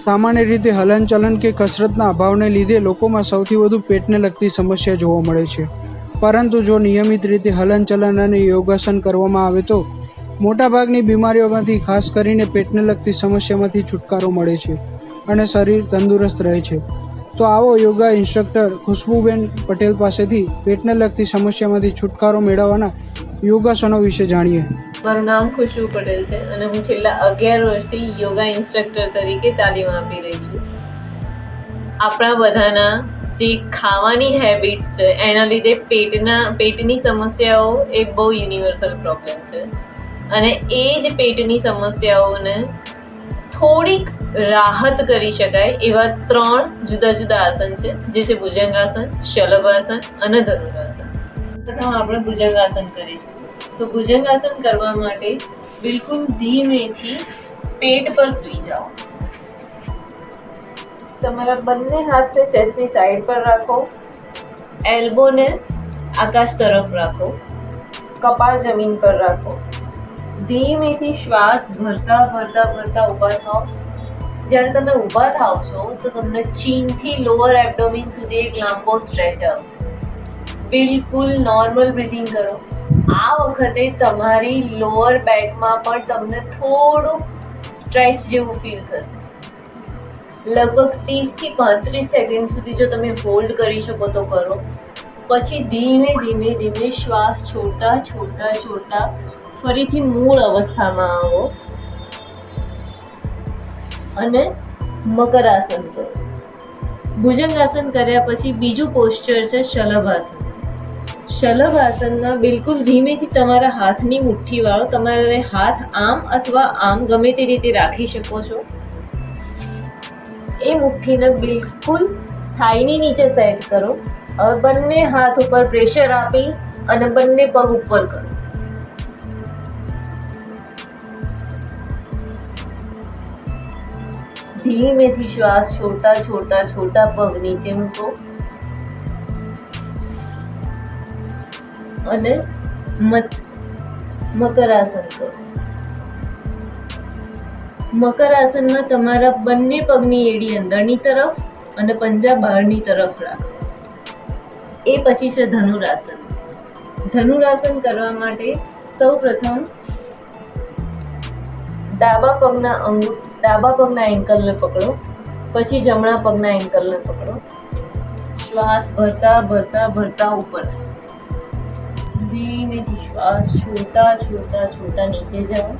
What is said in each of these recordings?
સામાન્ય રીતે હલનચલન કે કસરતના અભાવને લીધે લોકોમાં સૌથી વધુ પેટને લગતી સમસ્યા જોવા મળે છે, પરંતુ જો નિયમિત રીતે હલનચલન અને યોગાસન કરવામાં આવે તો મોટાભાગની બીમારીઓમાંથી, ખાસ કરીને પેટને લગતી સમસ્યામાંથી છુટકારો મળે છે અને શરીર તંદુરસ્ત રહે છે. તો આવો યોગા ઇન્સ્ટ્રક્ટર ખુશ્બુબેન પટેલ પાસેથી પેટને લગતી સમસ્યામાંથી છુટકારો મેળવવાના યોગાસનો વિશે જાણીએ. મારું નામ ખુશ્બુ પટેલ છે અને હું છેલ્લા 11 વર્ષથી યોગા ઇન્સ્ટ્રક્ટર તરીકે તાલીમ આપી રહી છું. આપણા બધાના જે ખાવાની હેબિટ્સ છે એના લીધે પેટની સમસ્યાઓ એ બહુ યુનિવર્સલ પ્રોબ્લેમ છે અને એ જ પેટની સમસ્યાઓને થોડીક રાહત કરી શકાય એવા 3 જુદા જુદા આસન છે, જે છે ભુજંગાસન, શલભાસન અને ધનુરાસન. પ્રથમ આપણે ભુજંગાસન કરીશું. તો ભુજંગાસન કરવા માટે બિલકુલ ધીમેથી પેટ પર સૂઈ જાઓ. તમારા બંને હાથને ચેસ્ટની સાઈડ પર રાખો, એલ્બોને આકાશ તરફ રાખો, કપાળ જમીન પર રાખો. ધીમેથી શ્વાસ ભરતા ભરતા ભરતા ઊભા થાઓ. જ્યારે તમે ઊભા થાઓ છો તો તમને ચીનથી લોઅર એબ્ડોમિન સુધી એક લાંબો સ્ટ્રેચ આવશે. બિલકુલ નોર્મલ બ્રીથિંગ કરો. આ વખતે તમારી લોઅર બેકમાં પણ તમને થોડું સ્ટ્રેચ જેવું ફીલ થશે. લગભગ 30 થી 35 સેકન્ડ સુધી જો તમે હોલ્ડ કરી શકો તો કરો. પછી ધીમે ધીમે ધીમે શ્વાસ છોડતા છોડતા છોડતા ફરીથી મૂળ અવસ્થામાં આવો અને મકરાસન કરો. ભુજંગાસન કર્યા પછી બીજું પોસ્ચર છે શલભાસન. શલભાસનમાં બિલકુલ ધીમેથી તમારા હાથની મુઠ્ઠી વાળો. તમારે હાથ આમ અથવા આમ ગમે તે રીતે રાખી શકો છો. એ મુઠ્ઠીને બિલકુલ થાઈની નીચે સેટ કરો. હવે બંને હાથ ઉપર પ્રેશર આપી અને બંને પગ ઉપર કરો. ધીમેથી શ્વાસ છોડતા છોડતા છોડતા પગ નીચે મૂકો અને મકરાસન કરો. મકરાસનમાં તમારા બંને પગની એડી અંદરની તરફ અને પંજા બહારની તરફ રાખો. એ પછી છે ધનુરાસન. ધનુરાસન કરવા માટે સૌ પ્રથમ ડાબા પગના એન્કલને પકડો, પછી જમણા પગના એન્કલને પકડો. શ્વાસ ભરતા ભરતા ભરતા ઉપર. ધીમેથી શ્વાસ છોડતા છોડતા છોડતા નીચે જાઓ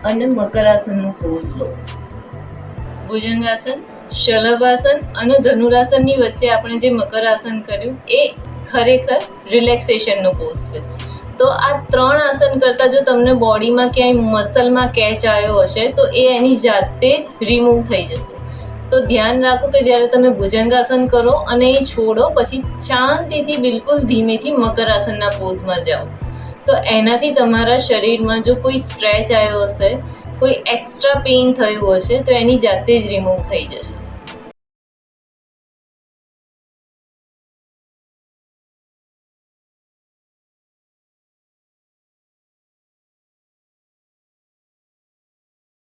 અને મકરાસનનું પોઝ લો. ભુજંગાસન, શલભાસન અને ધનુરાસનની વચ્ચે આપણે જે મકરાસન કર્યું એ ખરેખર રિલેક્સેશનનો પોઝ છે. તો આ 3 આસન કરતાં જો તમને બોડીમાં ક્યાંય મસલમાં કેચ આવ્યો હશે તો એ એની જાતે જ રિમૂવ થઈ જશે. તો ધ્યાન રાખો કે જ્યારે તમે ભુજંગાસન કરો અને એ છોડો પછી શાંતિથી બિલકુલ ધીમેથી મકરાસનના પોઝમાં જાઓ. તો એનાથી તમારા શરીરમાં જો કોઈ સ્ટ્રેચ આવ્યો હશે, કોઈ એક્સ્ટ્રા પેઇન થયું હશે તો એની જાતે જ રિમૂવ થઈ જશે.